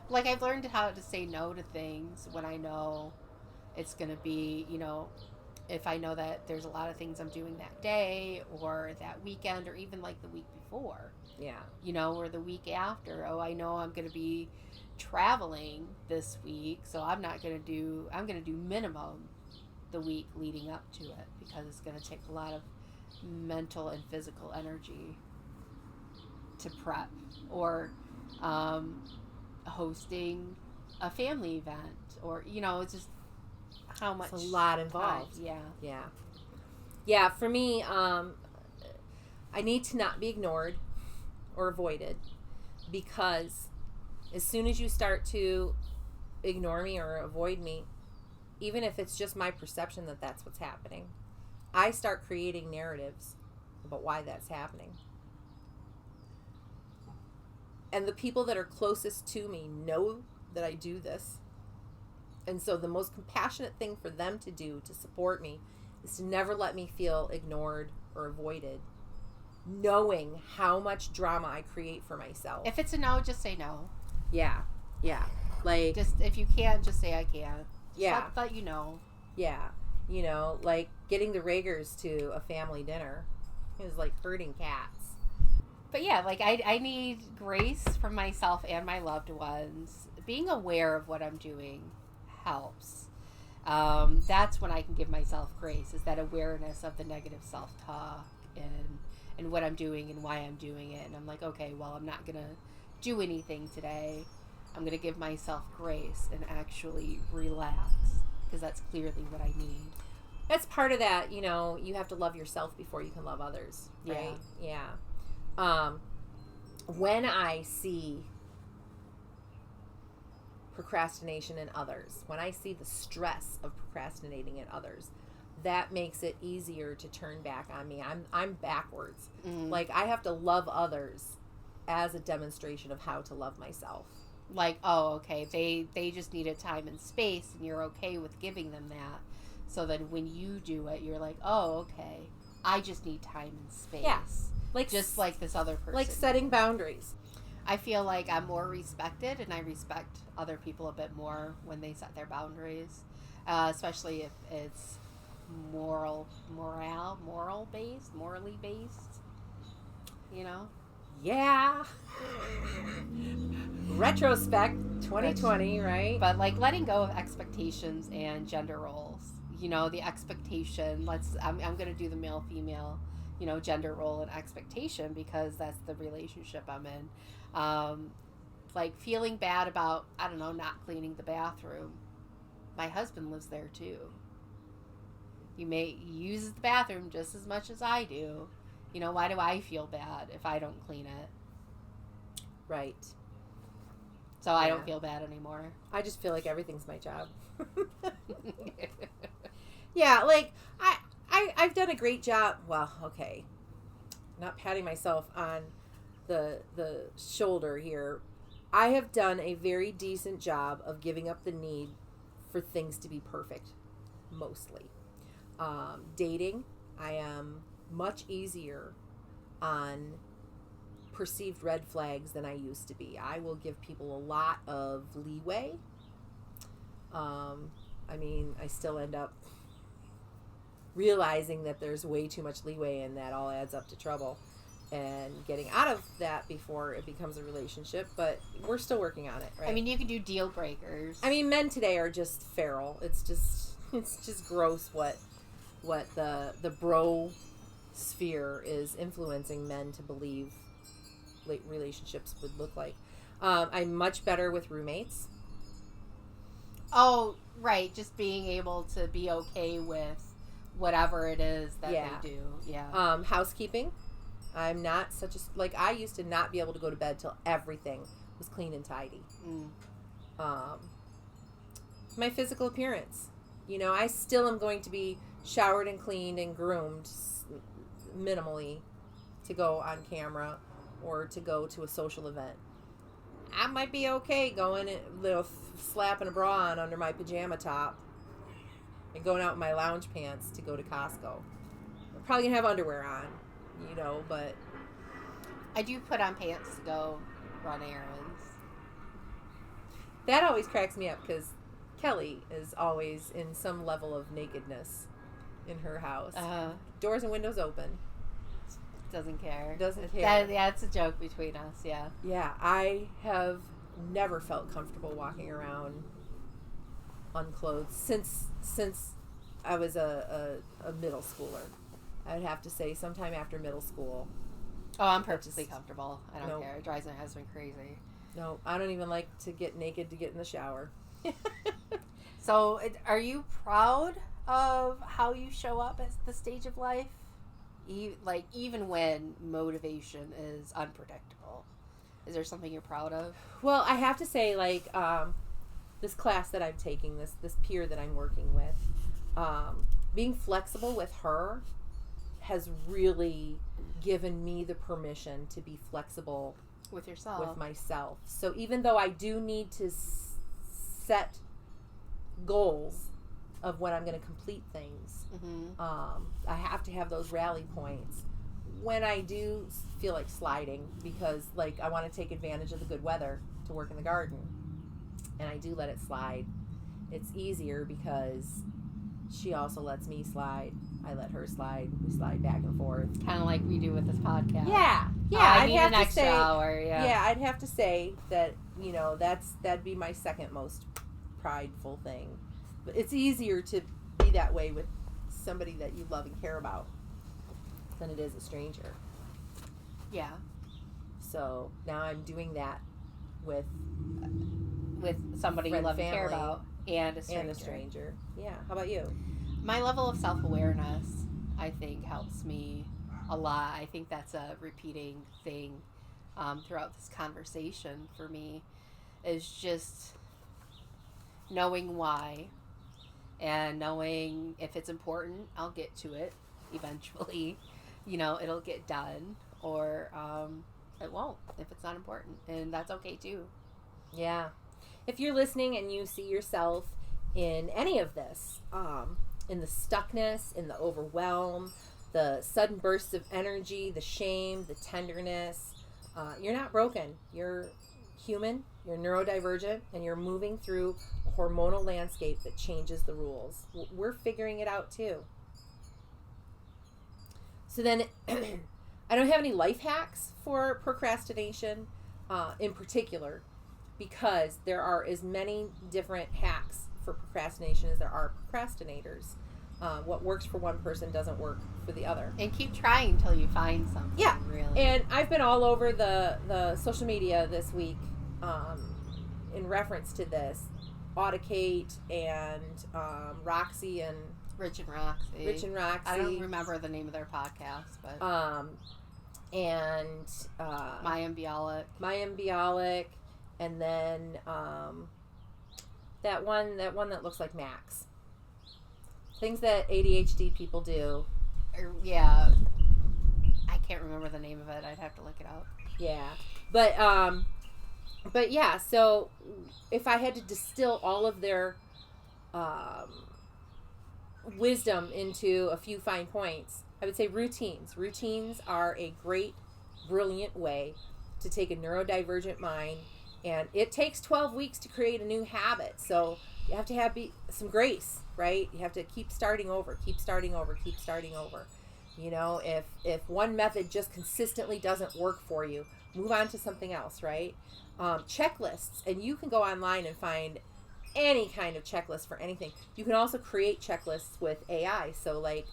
Like, I've learned how to say no to things when I know it's going to be, if I know that there's a lot of things I'm doing that day or that weekend or even like the week before. Yeah. Or the week after. Oh, I know I'm going to be traveling this week, so I'm going to do minimum the week leading up to it, because it's going to take a lot of mental and physical energy to prep, or hosting a family event, or it's just how much. It's a lot involved. Yeah. For me, I need to not be ignored or avoided, because as soon as you start to ignore me or avoid me, even if it's just my perception that that's what's happening, I start creating narratives about why that's happening. And the people that are closest to me know that I do this. And so the most compassionate thing for them to do to support me is to never let me feel ignored or avoided, knowing how much drama I create for myself. If it's a no, just say no. Yeah. Like, just, if you can't, just say I can't. Just let you know. Yeah. Like getting the Ragers to a family dinner is like herding cats. But yeah, like I need grace from myself and my loved ones. Being aware of what I'm doing helps. That's when I can give myself grace, is that awareness of the negative self-talk and what I'm doing and why I'm doing it. And I'm like, okay, well, I'm not going to do anything today. I'm going to give myself grace and actually relax, because that's clearly what I need. That's part of that, you have to love yourself before you can love others, right? Yeah. When I see procrastination in others, when I see the stress of procrastinating in others, that makes it easier to turn back on me. I'm backwards. Like, I have to love others as a demonstration of how to love myself. Like, oh, okay, they just needed time and space, and you're okay with giving them that. So then when you do it, you're like, oh, okay, I just need time and space. Yeah. Like, just like this other person. Like setting boundaries. I feel like I'm more respected, and I respect other people a bit more when they set their boundaries, especially if it's morally based, Yeah. Retrospect 2020, right? But like letting go of expectations and gender roles. You know, the expectation, I'm going to do the male female, you know, gender role and expectation because that's the relationship I'm in. Like feeling bad about, I don't know, not cleaning the bathroom. My husband lives there too. He uses the bathroom just as much as I do. You know, why do I feel bad if I don't clean it? Right. So I don't feel bad anymore. I just feel like everything's my job. Yeah, like I've done a great job. Well, okay, not patting myself on the shoulder here. I have done a very decent job of giving up the need for things to be perfect, mostly. Dating, I am much easier on perceived red flags than I used to be. I will give people a lot of leeway. I mean, I still end up realizing that there's way too much leeway and that all adds up to trouble and getting out of that before it becomes a relationship, but we're still working on it, right? I mean, you can do deal breakers. I mean, men today are just feral. It's just gross what the bro sphere is influencing men to believe relationships would look like. I'm much better with roommates. Oh, right. Just being able to be okay with whatever it is that they do. Yeah. Housekeeping. I'm not such a... Like, I used to not be able to go to bed till everything was clean and tidy. My physical appearance. You know, I still am going to be showered and cleaned and groomed minimally to go on camera or to go to a social event. I might be okay going and slapping a bra on under my pajama top and going out in my lounge pants to go to Costco. I'm probably going to have underwear on, you know, but... I do put on pants to go run errands. That always cracks me up because Kelly is always in some level of nakedness in her house. Doors and windows open. Doesn't care. Doesn't care. It's a joke between us, yeah. Yeah, I have never felt comfortable walking around unclothed since I was a middle schooler. I would have to say sometime after middle school. Oh, I'm perfectly comfortable. I don't care. It drives my husband crazy. No, I don't even like to get naked to get in the shower. So, are you proud of how you show up at the stage of life? Even when motivation is unpredictable, is there something you're proud of? Well, I have to say, this class that I'm taking, this peer that I'm working with, being flexible with her has really given me the permission to be flexible with yourself, with myself. So even though I do need to set goals of when I'm going to complete things, I have to have those rally points when I do feel like sliding, because I want to take advantage of the good weather to work in the garden, and I do let it slide. It's easier because she also lets me slide. I let her slide. We slide back and forth, kind of like we do with this podcast. Yeah. I need an extra hour. Yeah, I'd have to say that that'd be my second most prideful thing. But it's easier to be that way with somebody that you love and care about than it is a stranger. Yeah. So now I'm doing that with somebody you love and care about and a stranger. Yeah. How about you? My level of self-awareness, I think, helps me a lot. I think that's a repeating thing throughout this conversation for me, is just knowing why. And knowing if it's important, I'll get to it eventually. It'll get done, or it won't if it's not important. And that's okay too. Yeah. If you're listening and you see yourself in any of this, in the stuckness, in the overwhelm, the sudden bursts of energy, the shame, the tenderness, you're not broken. You're human, you're neurodivergent, and you're moving through a hormonal landscape that changes the rules. We're figuring it out too. So then I don't have any life hacks for procrastination in particular, because there are as many different hacks for procrastination as there are procrastinators. What works for one person doesn't work for the other. And keep trying until you find something. Yeah, really. And I've been all over the social media this week in reference to this. Auticate and Roxy and Rich and Roxy. I don't remember the name of their podcast, but Mayim Bialik, and then that one that looks like Max. Things that ADHD people do. Yeah, I can't remember the name of it. I'd have to look it up. Yeah, but yeah. So if I had to distill all of their wisdom into a few fine points, I would say routines. Routines are a great, brilliant way to take a neurodivergent mind, and it takes 12 weeks to create a new habit. So you have to have some grace, right? You have to keep starting over. You know, if one method just consistently doesn't work for you, move on to something else, right? Checklists, and you can go online and find any kind of checklist for anything. You can also create checklists with AI. So like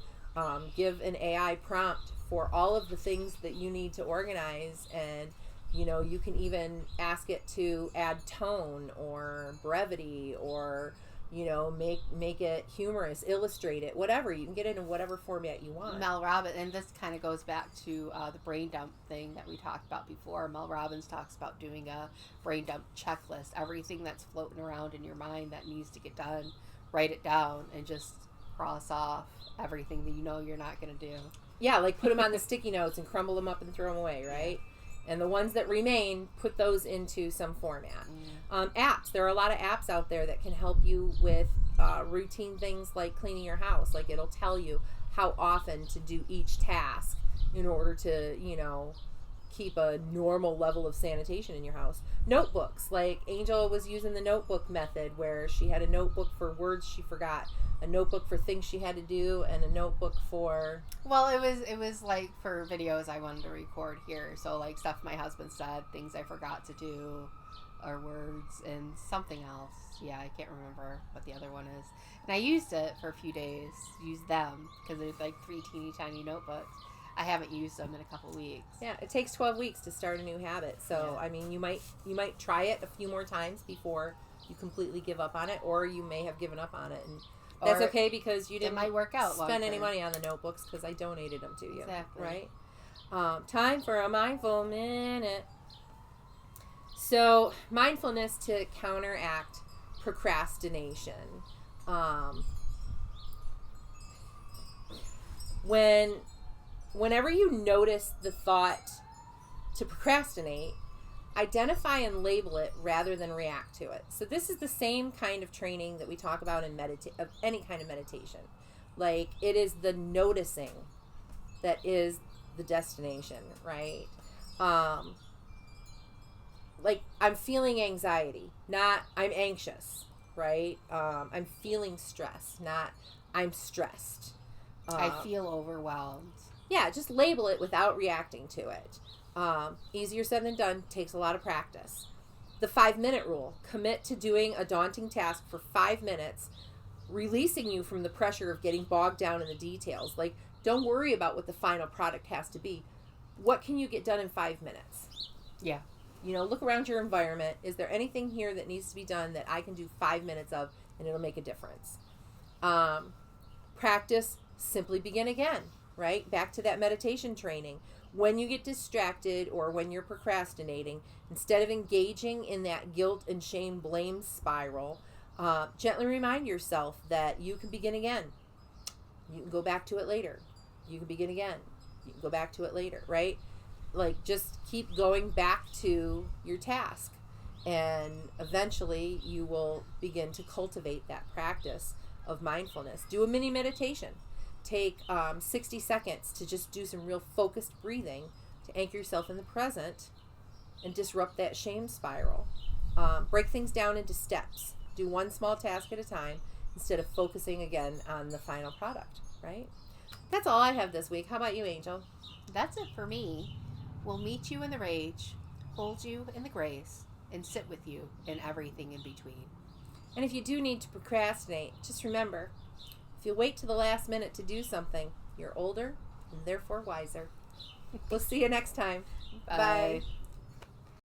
give an AI prompt for all of the things that you need to organize, and you know, you can even ask it to add tone or brevity, or you know, make it humorous, illustrate it, whatever. You can get it in whatever format you want. Mel Robbins, and this kind of goes back to the brain dump thing that we talked about before. Mel Robbins talks about doing a brain dump checklist. Everything that's floating around in your mind that needs to get done, write it down and just cross off everything that you know you're not going to do. Yeah, like put them on the sticky notes and crumble them up and throw them away, right? And the ones that remain, put those into some format. Apps. There are a lot of apps out there that can help you with routine things like cleaning your house. Like it'll tell you how often to do each task in order to, you know, keep a normal level of sanitation in your house. Notebooks. Like Angel was using the notebook method, where she had a notebook for words she forgot, a notebook for things she had to do, and a notebook for... Well, it was like for videos I wanted to record here. So like stuff my husband said, things I forgot to do, or words, and something else. Yeah, I can't remember what the other one is. And I used it for a few days, used them, because there's like 3 teeny tiny notebooks. I haven't used them in a couple weeks. Yeah, it takes 12 weeks to start a new habit. So, yeah. I mean, you might try it a few more times before you completely give up on it, or you may have given up on it, and that's okay, because you didn't might work out spend any money on the notebooks, because I donated them to you. Exactly. Right? Time for a mindful minute. So, mindfulness to counteract procrastination. Whenever you notice the thought to procrastinate, identify and label it rather than react to it. So this is the same kind of training that we talk about in any kind of meditation. Like, it is the noticing that is the destination, right? Like, I'm feeling anxiety, not I'm anxious, right? I'm feeling stress, not I'm stressed. I feel overwhelmed. Yeah, just label it without reacting to it. Easier said than done, takes a lot of practice. The 5-minute rule. Commit to doing a daunting task for 5 minutes, releasing you from the pressure of getting bogged down in the details. Like, don't worry about what the final product has to be. What can you get done in 5 minutes? Yeah. You know, look around your environment. Is there anything here that needs to be done that I can do 5 minutes of, and it'll make a difference? Practice, simply begin again. Right? Back to that meditation training. When you get distracted or when you're procrastinating, instead of engaging in that guilt and shame blame spiral, gently remind yourself that you can begin again. You can go back to it later. You can begin again. You can go back to it later, right? Like, just keep going back to your task. And eventually you will begin to cultivate that practice of mindfulness. Do a mini meditation. Take 60 seconds to just do some real focused breathing to anchor yourself in the present and disrupt that shame spiral. Break things down into steps. Do one small task at a time instead of focusing again on the final product, right? That's all I have this week. How about you, Angel? That's it for me. We'll meet you in the rage, hold you in the grace, and sit with you in everything in between. And if you do need to procrastinate, just remember, if you wait to the last minute to do something, you're older and therefore wiser. We'll see you next time. Bye. Bye.